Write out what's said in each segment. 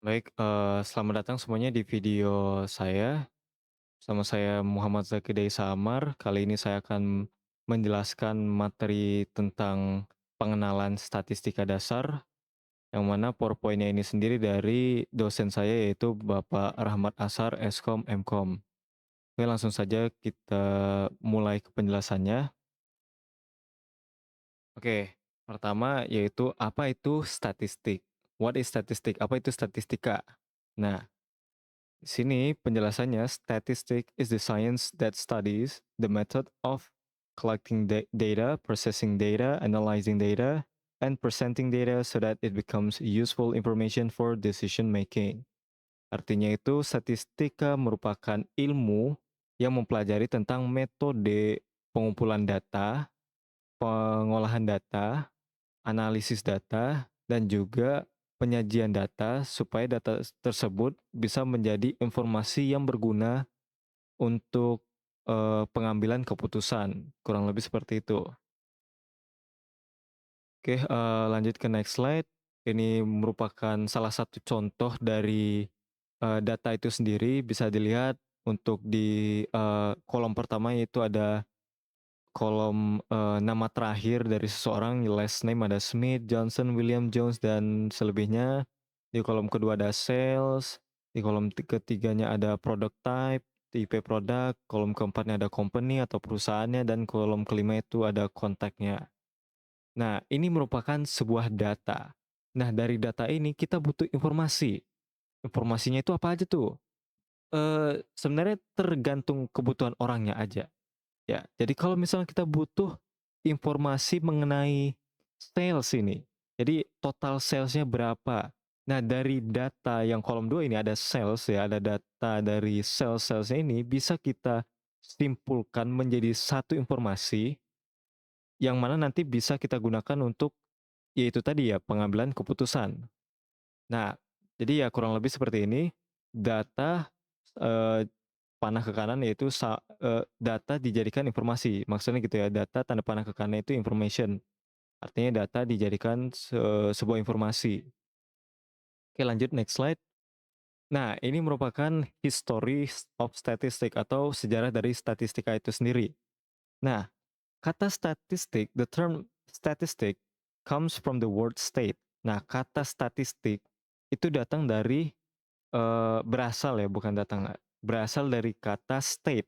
Baik, selamat datang semuanya di video saya. Sama saya Muhammad Zakidai Samar. Kali ini saya akan menjelaskan materi tentang pengenalan statistika dasar, yang mana PowerPoint-nya ini sendiri dari dosen saya yaitu Bapak Rahmat Asar, Eskom, Mkom. Oke, langsung saja kita mulai ke penjelasannya. Oke, pertama yaitu apa itu statistik? What is statistik? Apa itu statistika? Nah, di sini penjelasannya, statistic is the science that studies the method of collecting data, processing data, analyzing data, and presenting data so that it becomes useful information for decision making. Artinya itu statistika merupakan ilmu yang mempelajari tentang metode pengumpulan data, pengolahan data, analisis data, dan juga penyajian data supaya data tersebut bisa menjadi informasi yang berguna untuk, pengambilan keputusan, kurang lebih seperti itu. Oke, lanjut ke next slide. Ini merupakan salah satu contoh dari, data itu sendiri, bisa dilihat untuk di, kolom pertama yaitu ada kolom, nama terakhir dari seseorang, last name ada Smith, Johnson, William, Jones, dan selebihnya. Di kolom kedua ada sales, di kolom ketiganya ada product type, tipe produk, kolom keempatnya ada company atau perusahaannya, dan kolom kelima itu ada kontaknya. Nah, ini merupakan sebuah data. Nah, dari data ini kita butuh informasi. Informasinya itu apa aja tuh? Sebenarnya tergantung kebutuhan orangnya aja. Ya, jadi kalau misalnya kita butuh informasi mengenai sales ini, jadi total sales-nya berapa. Nah, dari data yang kolom 2 ini ada sales ya, ada data dari sales-sales-nya ini bisa kita simpulkan menjadi satu informasi yang mana nanti bisa kita gunakan untuk, yaitu tadi ya, pengambilan keputusan. Nah, jadi ya kurang lebih seperti ini, data, eee, panah ke kanan yaitu data dijadikan informasi, maksudnya gitu ya, data tanda panah ke kanan itu information, artinya data dijadikan sebuah informasi. Oke, lanjut next slide. Nah, ini merupakan history of statistic atau sejarah dari statistika itu sendiri. Nah, kata statistik, the term statistic comes from the word state. Nah, kata statistik itu datang dari, berasal ya, bukan datang, berasal dari kata state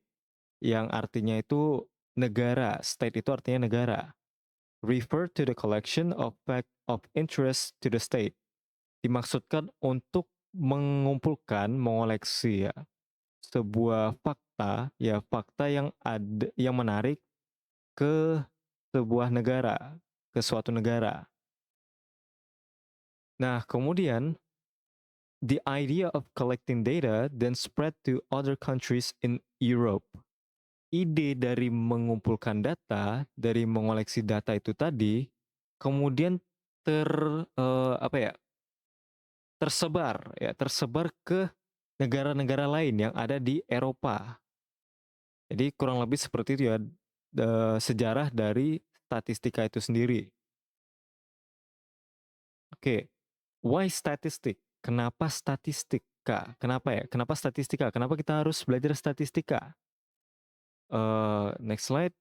yang artinya itu negara. State itu artinya negara. Refer to the collection of fact of interest to the state. Dimaksudkan untuk mengumpulkan, mengoleksi ya, sebuah fakta, ya fakta yang menarik ke sebuah negara, ke suatu negara. Nah, kemudian the idea of collecting data then spread to other countries in Europe. Ide dari mengumpulkan data, dari mengoleksi data itu tadi, kemudian ter apa ya, tersebar ke negara-negara lain yang ada di Eropa. Jadi kurang lebih seperti itu ya, sejarah dari statistika itu sendiri. Oke, why statistik? Kenapa statistika? Kenapa ya? Kenapa statistika? Kenapa kita harus belajar statistika? Next slide.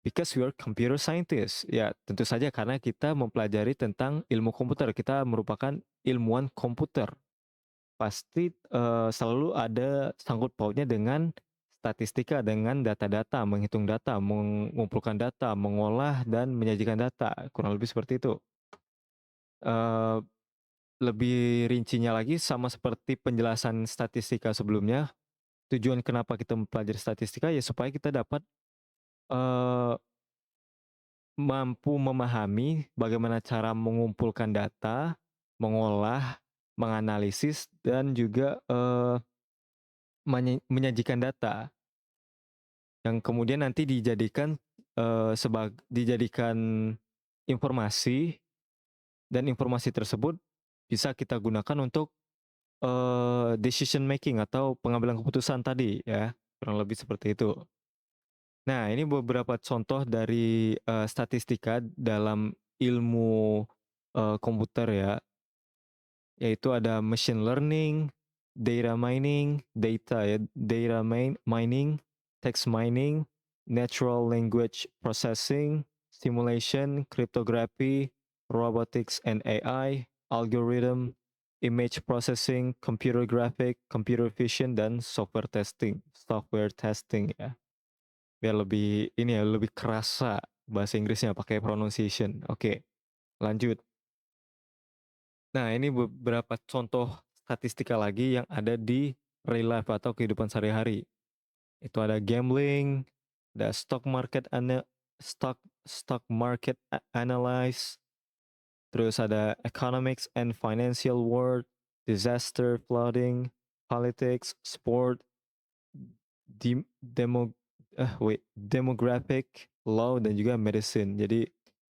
Because we are computer scientist. Ya, tentu saja karena kita mempelajari tentang ilmu komputer. Kita merupakan ilmuwan komputer. Pasti, selalu ada sangkut pautnya dengan statistika, dengan data-data, menghitung data, mengumpulkan data, mengolah dan menyajikan data, kurang lebih seperti itu. Eee, Lebih rincinya lagi sama seperti penjelasan statistika sebelumnya, tujuan kenapa kita mempelajari statistika ya supaya kita dapat, eee, mampu memahami bagaimana cara mengumpulkan data, mengolah, menganalisis, dan juga, menyajikan data yang kemudian nanti dijadikan informasi, dan informasi tersebut bisa kita gunakan untuk, decision making atau pengambilan keputusan tadi ya, kurang lebih seperti itu. Nah, ini beberapa contoh dari, statistika dalam ilmu, komputer ya. yaitu ada machine learning, data mining, data ya, mining, text mining, natural language processing, simulation, cryptography, robotics and AI, algorithm, image processing, computer graphic, computer vision, dan software testing. Software testing ya. Biar lebih ini ya, lebih kerasa bahasa Inggrisnya pakai pronunciation. Oke, lanjut. Nah, ini beberapa contoh statistika lagi yang ada di real life atau kehidupan sehari-hari. Itu ada gambling, ada stock stock market analyze, terus ada economics and financial world, disaster, flooding, politics, sport, dim demo demographic, law, dan juga medicine. Jadi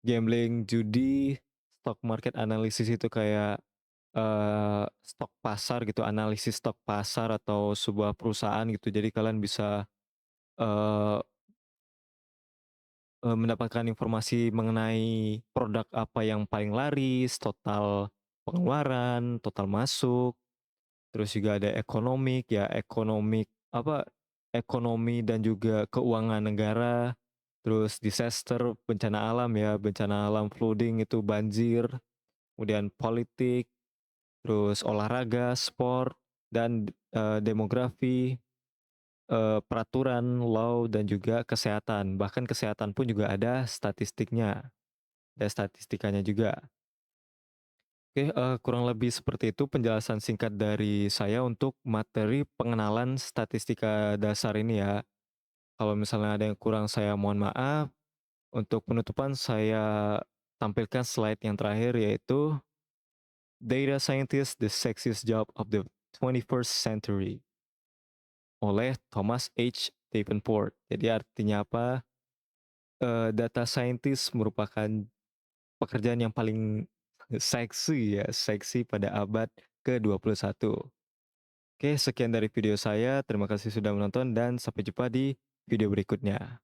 gambling, judi, stock market analysis itu kayak, stok pasar gitu, analisis stok pasar atau sebuah perusahaan gitu. Jadi kalian bisa, eee mendapatkan informasi mengenai produk apa yang paling laris, total pengeluaran, total masuk, terus juga ada economic ya, ekonomi dan juga keuangan negara, terus disaster, bencana alam ya, bencana alam flooding itu banjir, kemudian politik, terus olahraga, sport, dan, demografi, peraturan, law, dan juga kesehatan. Bahkan kesehatan pun juga ada statistikanya juga. Oke, kurang lebih seperti itu penjelasan singkat dari saya untuk materi pengenalan statistika dasar ini ya. Kalau misalnya ada yang kurang saya mohon maaf. Untuk penutupan saya tampilkan slide yang terakhir yaitu Data Scientist: The Sexiest Job of the 21st Century oleh Thomas H. Davenport. Jadi artinya apa? Data scientist merupakan pekerjaan yang paling seksi ya, seksi pada abad ke-21. Oke, sekian dari video saya. Terima kasih sudah menonton dan sampai jumpa di video berikutnya.